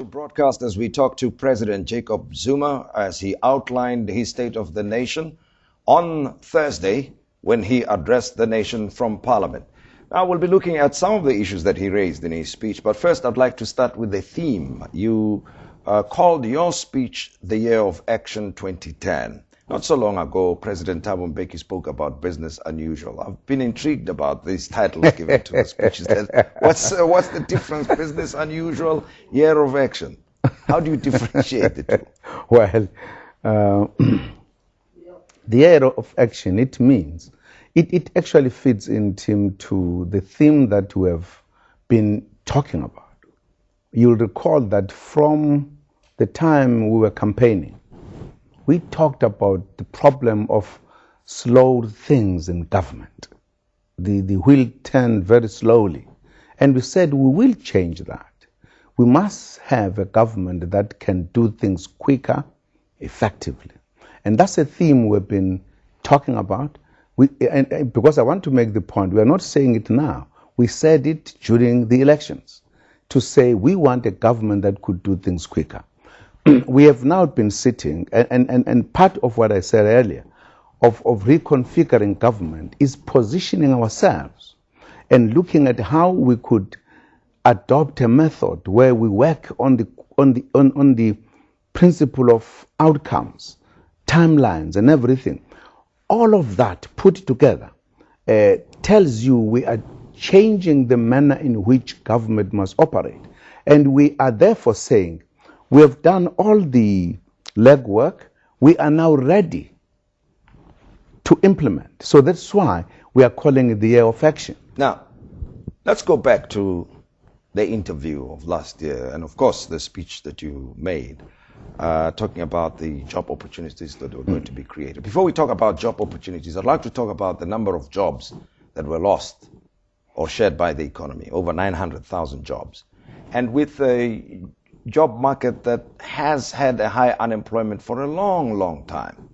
Broadcast as we talk to President Jacob Zuma as he outlined his State of the Nation on Thursday when he addressed the nation from Parliament. Now we'll be looking at some of the issues that he raised in his speech, but first I'd like to start with the theme. You called your speech the Year of Action 2010. Not so long ago, President Thabo Mbeki spoke about business unusual. I've been intrigued about these titles given to the speeches. What's the difference, business unusual, year of action? How do you differentiate the two? Well, the year of action, it means, it actually fits into the theme that we have been talking about. You'll recall that from the time we were campaigning, we talked about the problem of slow things in government. The wheel turned very slowly. And we said we will change that. We must have a government that can do things quicker, effectively. And that's a theme we've been talking about. And because I want to make the point, we are not saying it now. We said it during the elections to say we want a government that could do things quicker. We have now been sitting, and part of what I said earlier, of reconfiguring government is positioning ourselves and looking at how we could adopt a method where we work on the principle of outcomes, timelines, and everything. All of that put together tells you we are changing the manner in which government must operate, and we are therefore saying, we have done all the legwork. We are now ready to implement. So that's why we are calling it the year of action. Now, let's go back to the interview of last year and, of course, the speech that you made, talking about the job opportunities that were going to be created. Before we talk about job opportunities, I'd like to talk about the number of jobs that were lost or shared by the economy, over 900,000 jobs. And with a job market that has had a high unemployment for a long, long time.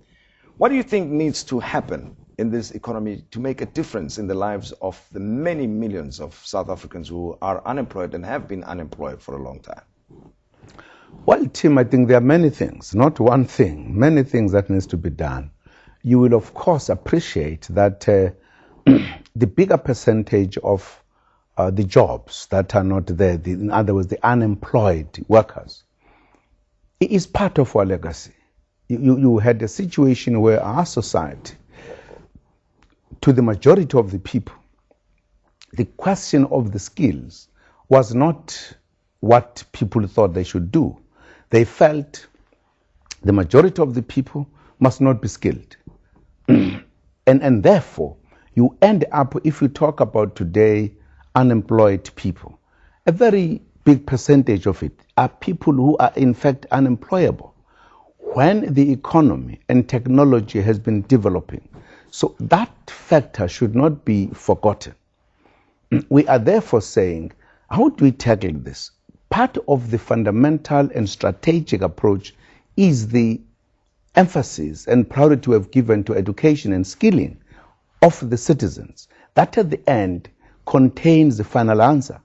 What do you think needs to happen in this economy to make a difference in the lives of the many millions of South Africans who are unemployed and have been unemployed for a long time? Well, Tim, I think there are many things, not one thing, many things that needs to be done. You will, of course, appreciate that the bigger percentage of the jobs that are not there, in other words, the unemployed workers, it is part of our legacy. You had a situation where our society, to the majority of the people, the question of the skills was not what people thought they should do. They felt the majority of the people must not be skilled. and therefore, you end up, if you talk about today, unemployed people, a very big percentage of it are people who are in fact unemployable when the economy and technology has been developing. So that factor should not be forgotten. We are therefore saying, how do we tackle this? Part of the fundamental and strategic approach is the emphasis and priority we have given to education and skilling of the citizens. That at the end contains the final answer.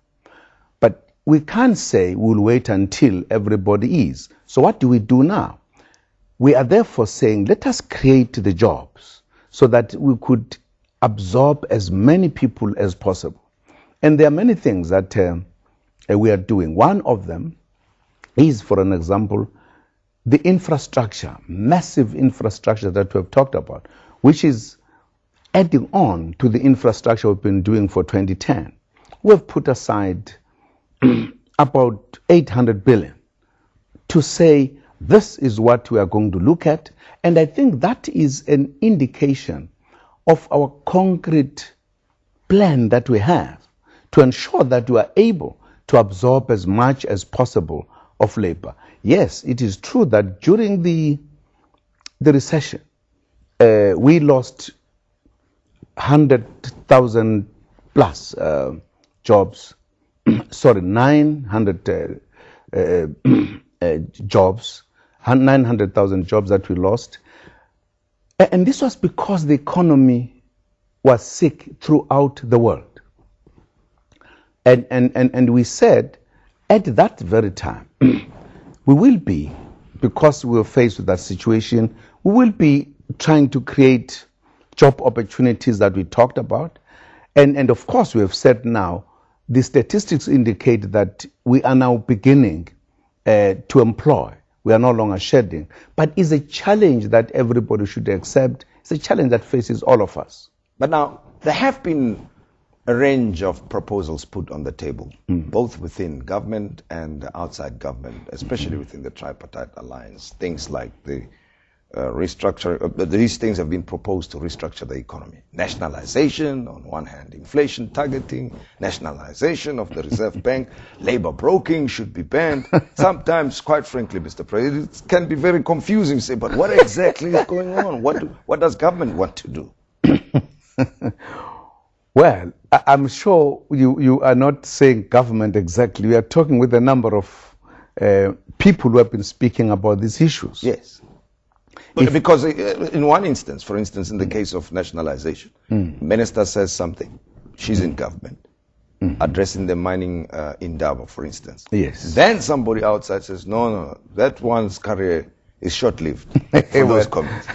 But we can't say we'll wait until everybody is. So what do we do now? We are therefore saying, let us create the jobs so that we could absorb as many people as possible. And there are many things that we are doing. One of them is, for an example, the infrastructure, massive infrastructure that we have talked about, which is adding on to the infrastructure we've been doing for 2010. We've put aside about 800 billion to say this is what we are going to look at. And I think that is an indication of our concrete plan that we have to ensure that we are able to absorb as much as possible of labor. Yes, it is true that during the recession, we lost 100,000 plus jobs, 900 jobs, 900,000 jobs that we lost. And this was because the economy was sick throughout the world. And we said At that very time, we will be, because we are faced with that situation, we will be trying to create job opportunities that we talked about. And of course, we have said now, the statistics indicate that we are now beginning to employ. We are no longer shedding. But it's a challenge that everybody should accept. It's a challenge that faces all of us. But now, there have been a range of proposals put on the table, both within government and outside government, especially within the tripartite alliance. Things like the these things have been proposed to restructure the economy. Nationalisation on one hand, inflation targeting, nationalisation of the Reserve Bank, labour broking should be banned. Sometimes, quite frankly, Mr. President, it can be very confusing. Say, but what exactly is going on? What does government want to do? Well, I'm sure you are not saying government exactly. We are talking with a number of people who have been speaking about these issues. Yes. Because in one instance, for instance, in the case of nationalisation, minister says something, she's in government, addressing the mining in Dabo, for instance. Yes. Then somebody outside says, no, that one's career is short-lived for those comments.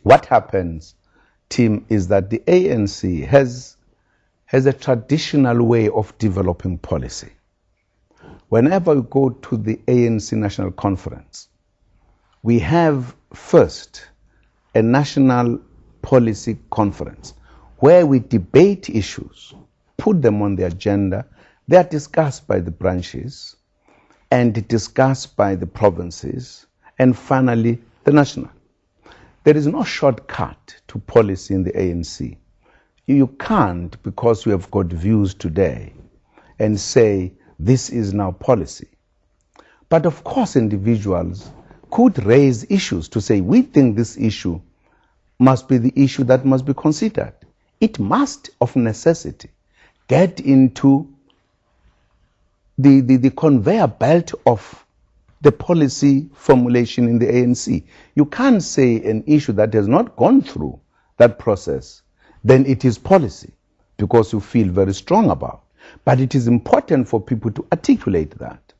What happens, Tim, is that the ANC has a traditional way of developing policy. Whenever we go to the ANC National Conference, we have first a national policy conference where we debate issues, put them on the agenda. They are discussed by the branches and discussed by the provinces and finally the national. There is no shortcut to policy in the ANC. You can't, because we have got views today, and say, this is now policy. But of course, individuals could raise issues to say, we think this issue must be the issue that must be considered. It must, of necessity, get into the conveyor belt of the policy formulation in the ANC. You can't say an issue that has not gone through that process, then it is policy, because you feel very strong about. But it is important for people to articulate that.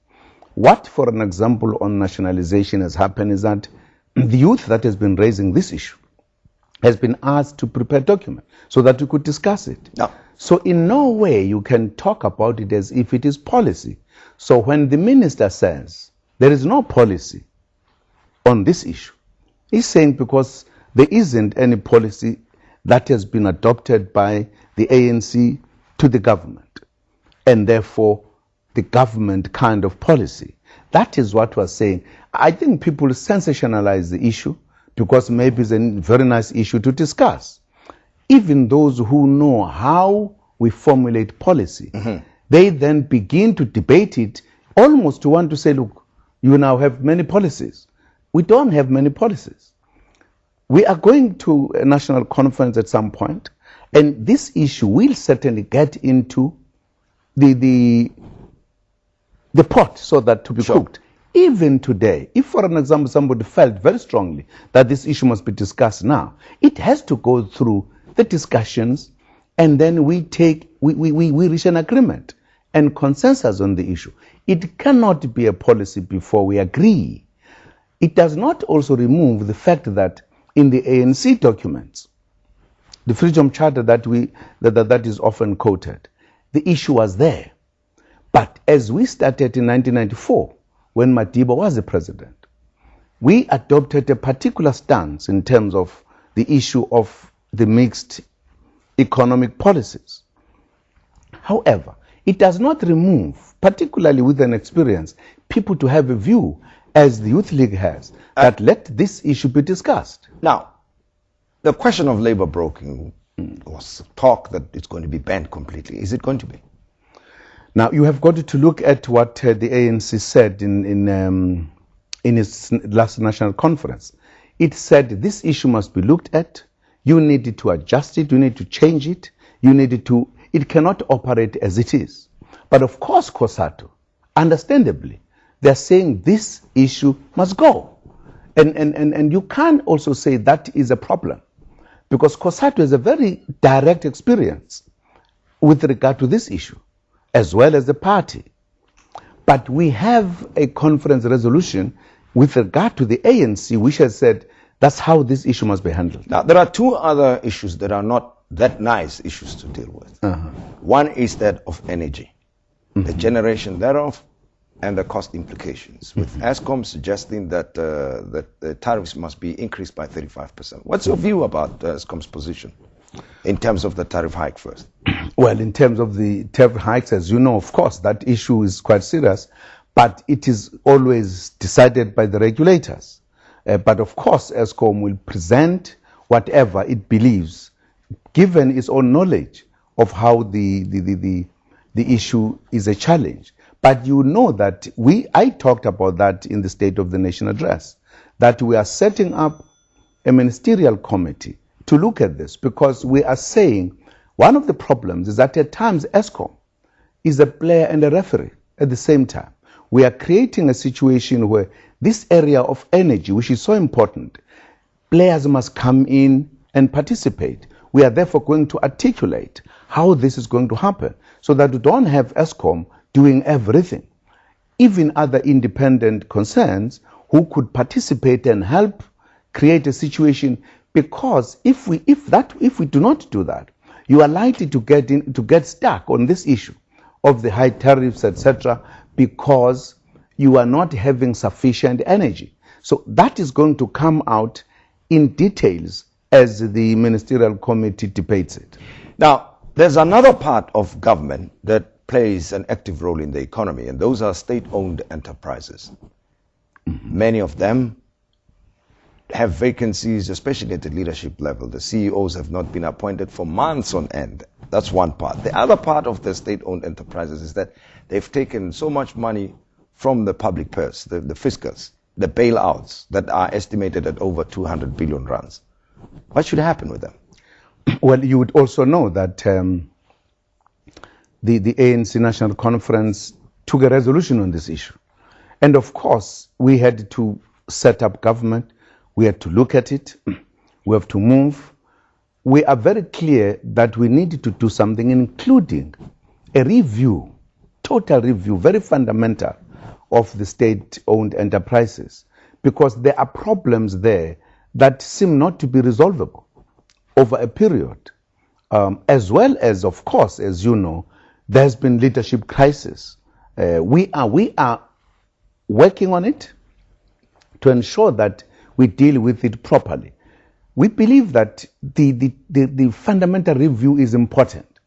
What, for an example, on nationalisation has happened is that the youth that has been raising this issue has been asked to prepare a document so that we could discuss it. No. So in no way you can talk about it as if it is policy. So when the minister says there is no policy on this issue, he's saying because there isn't any policy that has been adopted by the ANC to the government, and therefore the government kind of policy. That is what we're saying. I think people sensationalize the issue because maybe it's a very nice issue to discuss. Even those who know how we formulate policy, they then begin to debate it, almost to want to say, look, you now have many policies. We don't have many policies. We are going to a national conference at some point, and this issue will certainly get into the pot, so that to be cooked. Even today, if for an example somebody felt very strongly that this issue must be discussed now, it has to go through the discussions, and then we reach an agreement and consensus on the issue. It cannot be a policy before we agree. It does not also remove the fact that in the ANC documents, the Freedom Charter that is often quoted, the issue was there. But as we started in 1994, when Madiba was the president, we adopted a particular stance in terms of the issue of the mixed economic policies. However, it does not remove, particularly with an experience, people to have a view, as the Youth League has, that let this issue be discussed. Now, the question of labor broking was talk that it's going to be banned completely. Is it going to be? Now, you have got to look at what the ANC said in its last national conference. It said this issue must be looked at. You need to adjust it. You need to change it. It cannot operate as it is. But of course, COSATU, understandably, they're saying this issue must go. And you can also say that is a problem, because COSATU has a very direct experience with regard to this issue. as well as the party. But we have a conference resolution with regard to the ANC, which has said that's how this issue must be handled. Now, there are two other issues that are not that nice issues to deal with. One is that of energy, the generation thereof, and the cost implications, with Eskom suggesting that the tariffs must be increased by 35%. What's your view about Eskom's position in terms of the tariff hike first? Well, in terms of the tariff hikes, as you know, of course, that issue is quite serious, but it is always decided by the regulators. But of course, Eskom will present whatever it believes, given its own knowledge of how the issue is a challenge. But you know that I talked about that in the State of the Nation address, that we are setting up a ministerial committee to look at this, because we are saying one of the problems is that at times Eskom is a player and a referee at the same time. We are creating a situation where this area of energy, which is so important, players must come in and participate. We are therefore going to articulate how this is going to happen so that we don't have Eskom doing everything. Even other independent concerns who could participate and help create a situation, because if we do not do that, you are likely to get stuck on this issue of the high tariffs, etc., because you are not having sufficient energy. So that is going to come out in details as the ministerial committee debates it. Now, there's another part of government that plays an active role in the economy, and those are state-owned enterprises. Many of them have vacancies, especially at the leadership level. The CEOs have not been appointed for months on end. That's one part. The other part of the state-owned enterprises is that they've taken so much money from the public purse, the fiscals, the bailouts that are estimated at over 200 billion rands. What should happen with them? Well, you would also know that the ANC National Conference took a resolution on this issue. And of course, we had to set up government. We had to look at it. We have to move. We are very clear that we needed to do something, including a review, total review, very fundamental, of the state-owned enterprises, because there are problems there that seem not to be resolvable over a period. As well as, of course, as you know, there's been leadership crisis. We are working on it to ensure that we deal with it properly. We believe that the fundamental review is important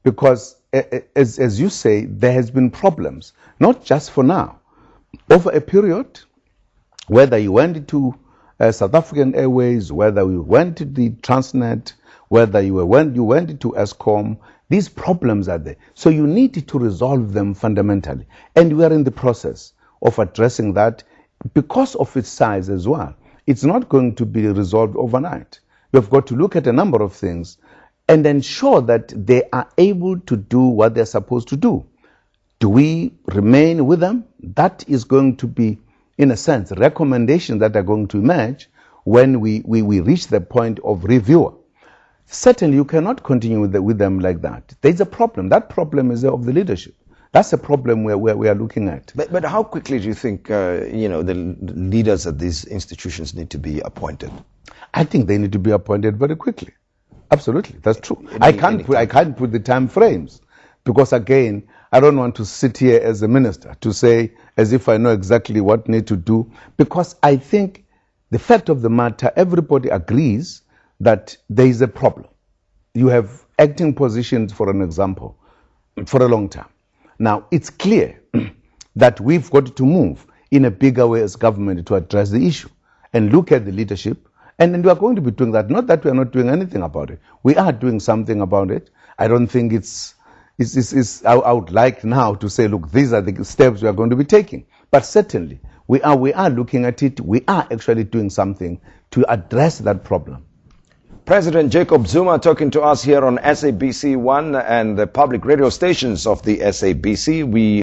because, as you say, there has been problems, not just for now. Over a period, whether you went to South African Airways, whether you went to the Transnet, whether you went to Eskom, these problems are there. So you need to resolve them fundamentally. And we are in the process of addressing that because of its size as well. It's not going to be resolved overnight. We've got to look at a number of things and ensure that they are able to do what they're supposed to do. Do we remain with them? That is going to be, in a sense, recommendations that are going to emerge when we reach the point of review. Certainly, you cannot continue with them like that. There's a problem. That problem is of the leadership. That's a problem where we are looking at. But how quickly do you think the leaders of these institutions need to be appointed? I think they need to be appointed very quickly. Absolutely, that's true. I can't put the time frames because, again, I don't want to sit here as a minister to say as if I know exactly what need to do, because I think the fact of the matter, everybody agrees that there is a problem. You have acting positions, for an example, for a long time. Now, it's clear that we've got to move in a bigger way as government to address the issue and look at the leadership. And we are going to be doing that. Not that we are not doing anything about it. We are doing something about it. I don't think I would like now to say, look, these are the steps we are going to be taking. But certainly, we are looking at it. We are actually doing something to address that problem. President Jacob Zuma talking to us here on SABC 1 and the public radio stations of the SABC. We